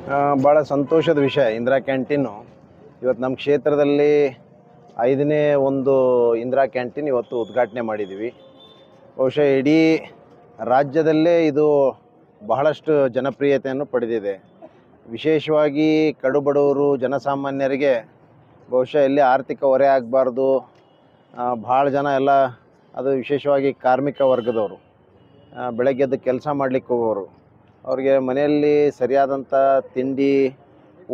ಭಾಳ ಸಂತೋಷದ ವಿಷಯ. ಇಂದಿರಾ ಕ್ಯಾಂಟೀನು ಇವತ್ತು ನಮ್ಮ ಕ್ಷೇತ್ರದಲ್ಲಿ 5ನೇ ಒಂದು ಇಂದಿರಾ ಕ್ಯಾಂಟೀನ್ ಇವತ್ತು ಉದ್ಘಾಟನೆ ಮಾಡಿದ್ದೀವಿ. ಬಹುಶಃ ಇಡೀ ರಾಜ್ಯದಲ್ಲೇ ಇದು ಬಹಳಷ್ಟು ಜನಪ್ರಿಯತೆಯನ್ನು ಪಡೆದಿದೆ. ವಿಶೇಷವಾಗಿ ಕಡುಬಡವರು ಜನಸಾಮಾನ್ಯರಿಗೆ ಬಹುಶಃ ಎಲ್ಲಿ ಆರ್ಥಿಕ ಹೊರೆ ಆಗಬಾರ್ದು. ಭಾಳ ಜನ ಎಲ್ಲ ಅದು ವಿಶೇಷವಾಗಿ ಕಾರ್ಮಿಕ ವರ್ಗದವರು, ಬೆಳಗ್ಗೆ ಎದ್ದು ಕೆಲಸ ಮಾಡಲಿಕ್ಕೆ ಹೋಗೋರು, ಅವ್ರಿಗೆ ಮನೆಯಲ್ಲಿ ಸರಿಯಾದಂಥ ತಿಂಡಿ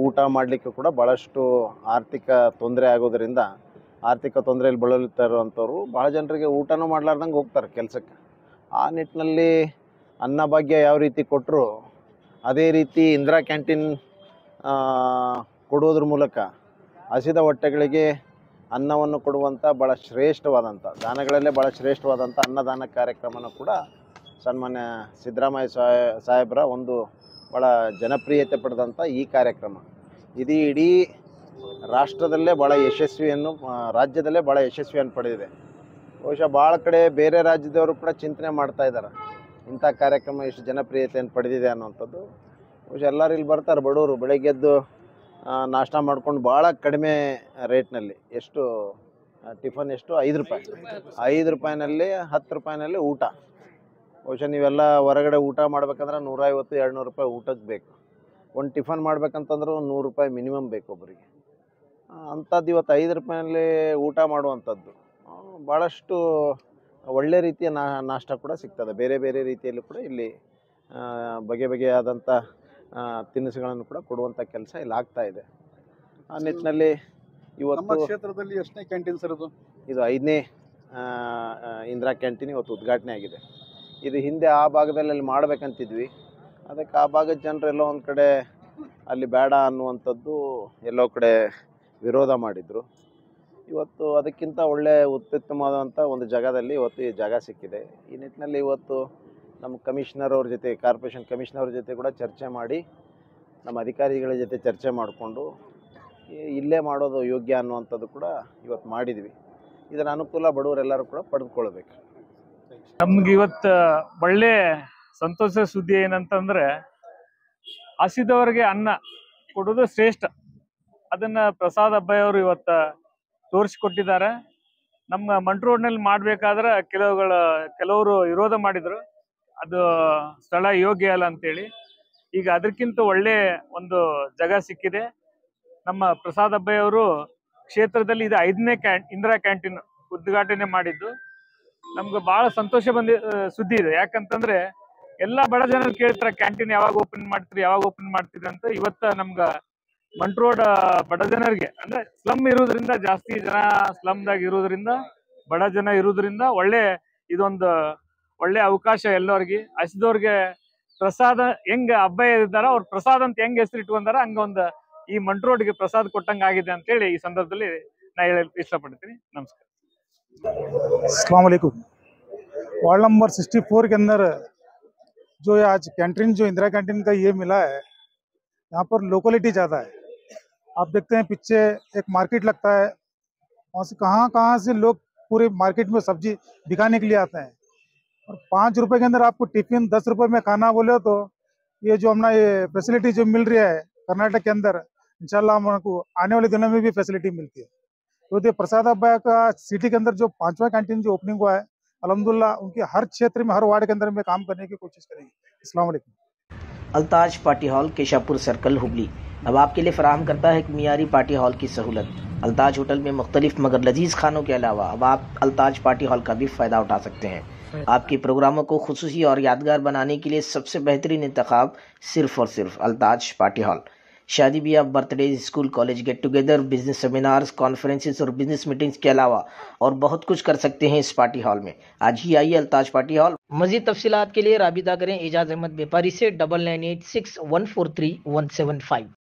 ಊಟ ಮಾಡಲಿಕ್ಕೆ ಕೂಡ ಭಾಳಷ್ಟು ಆರ್ಥಿಕ ತೊಂದರೆ ಆಗೋದರಿಂದ ಆರ್ಥಿಕ ತೊಂದರೆಯಲ್ಲಿ ಬಳಲುತ್ತಾ ಇರುವಂಥವ್ರು ಭಾಳ ಜನರಿಗೆ ಊಟನೂ ಮಾಡಲಾರ್ದಂಗೆ ಹೋಗ್ತಾರೆ ಕೆಲಸಕ್ಕೆ. ಆ ನಿಟ್ಟಿನಲ್ಲಿ ಅನ್ನಭಾಗ್ಯ ಯಾವ ರೀತಿ ಕೊಟ್ಟರು ಅದೇ ರೀತಿ ಇಂದಿರಾ ಕ್ಯಾಂಟೀನ್ ಕೊಡೋದ್ರ ಮೂಲಕ ಹಸಿದ ಹೊಟ್ಟೆಗಳಿಗೆ ಅನ್ನವನ್ನು ಕೊಡುವಂಥ ಭಾಳ ಶ್ರೇಷ್ಠವಾದಂಥ ದಾನಗಳಲ್ಲೇ ಭಾಳ ಶ್ರೇಷ್ಠವಾದಂಥ ಅನ್ನದಾನ ಕಾರ್ಯಕ್ರಮನ ಕೂಡ ಸನ್ಮಾನ್ಯ ಸಿದ್ದರಾಮಯ್ಯ ಸಾಹೇಬರ ಒಂದು ಭಾಳ ಜನಪ್ರಿಯತೆ ಪಡೆದಂಥ ಈ ಕಾರ್ಯಕ್ರಮ ಇದು ಇಡೀ ರಾಷ್ಟ್ರದಲ್ಲೇ ಭಾಳ ರಾಜ್ಯದಲ್ಲೇ ಭಾಳ ಯಶಸ್ವಿಯನ್ನು ಪಡೆದಿದೆ. ಬಹುಶಃ ಭಾಳ ಕಡೆ ಬೇರೆ ರಾಜ್ಯದವರು ಕೂಡ ಚಿಂತನೆ ಮಾಡ್ತಾ ಇದ್ದಾರೆ ಇಂಥ ಕಾರ್ಯಕ್ರಮ ಎಷ್ಟು ಜನಪ್ರಿಯತೆಯನ್ನು ಪಡೆದಿದೆ ಅನ್ನೋವಂಥದ್ದು. ಬಹುಶಃ ಎಲ್ಲರೂ ಇಲ್ಲಿ ಬರ್ತಾರೆ ಬಡವರು, ಬೆಳಗ್ಗೆದ್ದು ನಾಷ್ಟ ಮಾಡ್ಕೊಂಡು ಭಾಳ ಕಡಿಮೆ ರೇಟ್ನಲ್ಲಿ, ಎಷ್ಟು ಟಿಫನ್ ಎಷ್ಟು 5 ರೂಪಾಯಿ, 5 ರೂಪಾಯಿನಲ್ಲಿ 10 ರೂಪಾಯಿನಲ್ಲಿ ಊಟ. ಬಹುಶಃ ನೀವೆಲ್ಲ ಹೊರಗಡೆ ಊಟ ಮಾಡ್ಬೇಕಂದ್ರೆ 150-200 ರೂಪಾಯಿ ಊಟಕ್ಕೆ ಬೇಕು. ಒಂದು ಟಿಫನ್ ಮಾಡ್ಬೇಕಂತಂದ್ರೆ 100 ರೂಪಾಯಿ ಮಿನಿಮಮ್ ಬೇಕು ಒಬ್ಬರಿಗೆ. ಅಂಥದ್ದು ಇವತ್ತು 5 ರೂಪಾಯಿನಲ್ಲಿ ಊಟ ಮಾಡುವಂಥದ್ದು ಭಾಳಷ್ಟು ಒಳ್ಳೆ ರೀತಿಯ ನಾಷ್ಟ ಕೂಡ ಸಿಗ್ತದೆ. ಬೇರೆ ಬೇರೆ ರೀತಿಯಲ್ಲೂ ಕೂಡ ಇಲ್ಲಿ ಬಗೆಯಾದಂಥ ತಿನಿಸುಗಳನ್ನು ಕೂಡ ಕೊಡುವಂಥ ಕೆಲಸ ಇಲ್ಲಿ ಆಗ್ತಾ ಇದೆ. ಆ ನಿಟ್ಟಿನಲ್ಲಿ ಇವತ್ತು ಕ್ಷೇತ್ರದಲ್ಲಿ ಎಷ್ಟನೇ ಕ್ಯಾಂಟೀನ್ ಸರ್ ಇದು 5ನೇ ಇಂದಿರಾ ಕ್ಯಾಂಟೀನ್ ಇವತ್ತು ಉದ್ಘಾಟನೆ ಆಗಿದೆ. ಇದು ಹಿಂದೆ ಆ ಭಾಗದಲ್ಲಿ ಅಲ್ಲಿ ಮಾಡಬೇಕಂತಿದ್ವಿ, ಅದಕ್ಕೆ ಆ ಭಾಗದ ಜನರು ಎಲ್ಲೋ ಒಂದು ಕಡೆ ಅಲ್ಲಿ ಬೇಡ ಅನ್ನುವಂಥದ್ದು ಎಲ್ಲೋ ಕಡೆ ವಿರೋಧ ಮಾಡಿದರು. ಇವತ್ತು ಅದಕ್ಕಿಂತ ಒಳ್ಳೆ ಅತ್ಯುತ್ತಮವಾದಂಥ ಒಂದು ಜಾಗದಲ್ಲಿ ಇವತ್ತು ಈ ಜಾಗ ಸಿಕ್ಕಿದೆ. ಈ ನಿಟ್ಟಿನಲ್ಲಿ ಇವತ್ತು ನಮ್ಮ ಕಮಿಷನರ್ ಅವ್ರ ಜೊತೆ, ಕಾರ್ಪೊರೇಷನ್ ಕಮಿಷನರ್ ಅವ್ರ ಜೊತೆ ಕೂಡ ಚರ್ಚೆ ಮಾಡಿ, ನಮ್ಮ ಅಧಿಕಾರಿಗಳ ಜೊತೆ ಚರ್ಚೆ ಮಾಡಿಕೊಂಡು ಇಲ್ಲೇ ಮಾಡೋದು ಯೋಗ್ಯ ಅನ್ನುವಂಥದ್ದು ಕೂಡ ಇವತ್ತು ಮಾಡಿದ್ವಿ. ಇದರ ಅನುಕೂಲ ಬಡವರೆಲ್ಲರೂ ಕೂಡ ಪಡೆದುಕೊಳ್ಬೇಕು. ನಮ್ಗೆ ಇವತ್ತು ಒಳ್ಳೆ ಸಂತೋಷ ಸುದ್ದಿ ಏನಂತಂದ್ರೆ, ಹಸಿದವರಿಗೆ ಅನ್ನ ಕೊಡೋದು ಶ್ರೇಷ್ಠ. ಅದನ್ನ ಪ್ರಸಾದ್ ಅಬ್ಬಯ್ಯವರು ಇವತ್ತು ತೋರಿಸಿಕೊಟ್ಟಿದ್ದಾರೆ. ನಮ್ಮ ಮಂಟ್ ರೋಡ್ನಲ್ಲಿ ಮಾಡ್ಬೇಕಾದ್ರೆ ಕೆಲವರು ವಿರೋಧ ಮಾಡಿದ್ರು, ಅದು ಸ್ಥಳ ಯೋಗ್ಯ ಅಲ್ಲ ಅಂತೇಳಿ. ಈಗ ಅದಕ್ಕಿಂತ ಒಳ್ಳೆ ಒಂದು ಜಾಗ ಸಿಕ್ಕಿದೆ. ನಮ್ಮ ಪ್ರಸಾದ್ ಅಬ್ಬಯ್ಯವರು ಕ್ಷೇತ್ರದಲ್ಲಿ ಇದು 5ನೇ ಇಂದಿರಾ ಕ್ಯಾಂಟೀನ್ ಉದ್ಘಾಟನೆ ಮಾಡಿದ್ದು ನಮ್ಗೆ ಬಹಳ ಸಂತೋಷ ಸುದ್ದಿ ಇದೆ. ಯಾಕಂತಂದ್ರೆ ಎಲ್ಲ ಬಡ ಜನರು ಕೇಳ್ತಾರೆ ಕ್ಯಾಂಟೀನ್ ಯಾವಾಗ ಓಪನ್ ಮಾಡ್ತೀರಿ ಅಂತ. ಇವತ್ತ ನಮ್ಗ ಮಂಟ್ ರೋಡ್ ಬಡ ಜನರಿಗೆ, ಅಂದ್ರೆ ಸ್ಲಮ್ ಇರೋದ್ರಿಂದ, ಜಾಸ್ತಿ ಜನ ಸ್ಲಮ್ದಾಗ ಇರೋದ್ರಿಂದ, ಬಡ ಜನ ಇರೋದ್ರಿಂದ ಇದೊಂದು ಒಳ್ಳೆ ಅವಕಾಶ ಎಲ್ಲರಿಗೆ. ಹಸಿದವ್ರಿಗೆ ಪ್ರಸಾದ ಹೆಂಗ ಅಬ್ಬಯ್ಯ ಇದ್ದಾರ, ಅವ್ರ ಪ್ರಸಾದ್ ಅಂತ ಹೆಂಗ್ ಹೆಸರು ಇಟ್ಕೊಂಡಾರ ಹಂಗೊಂದು ಈ ಮಂಟ್ ರೋಡ್ಗೆ ಪ್ರಸಾದ್ ಕೊಟ್ಟಂಗ ಆಗಿದೆ ಅಂತೇಳಿ ಈ ಸಂದರ್ಭದಲ್ಲಿ ನಾ ಹೇಳಲು ಇಷ್ಟಪಡ್ತೀನಿ. ನಮಸ್ಕಾರ. अस्सलाम वालेकुम। वार्ड नंबर 64 के अंदर जो आज कैंटीन, जो इंदिरा कैंटीन का ये मिला है, यहाँ पर लोकलिटी ज़्यादा है। आप देखते हैं पीछे एक मार्केट लगता है, वहाँ से कहाँ से लोग पूरे मार्केट में सब्जी बिकाने के लिए आते हैं। और 5 रुपए के अंदर आपको टिफिन, 10 रुपए में खाना बोले तो ये जो अपना ये फैसिलिटी जो मिल रही है कर्नाटक के अंदर, इंशाल्लाह हमको आने वाले दिनों में भी फैसिलिटी मिलती है। तो ये प्रसाद अब्बाया का सिटी के अंदर जो 5वां कैंटीन जो ओपनिंग हुआ है, अल्हम्दुलिल्लाह उनके हर क्षेत्र में, हर वार्ड के अंदर में काम करने की कोशिश करेंगे। अस्सलाम वालेकुम। Altaj party hall, Keshapur circle, Hubli अब आपके लिए फराहम करता है एक मियारी पार्टी हॉल की सहूलत। अल्ताज होटल में मुख्तलिफ मगर लजीज खानों के अलावा अब आप अल्ताज पार्टी हॉल का भी फ़ायदा उठा सकते हैं। आपके प्रोग्रामों को खुसूसी और यादगार बनाने के लिए सबसे बेहतरीन इंतखाब सिर्फ और सिर्फ अल्ताज पार्टी हॉल। शादी ब्याह, birthday, school college get together, business seminars, conferences और बिजनेस मीटिंग्स के अलावा और बहुत कुछ कर सकते हैं इस पार्टी हॉल में। आज ही आइए अल्ताज पार्टी हॉल। मजीद तफसीलात के लिए राबिता करें एजाज अहमद व्यापारी से 9986143175।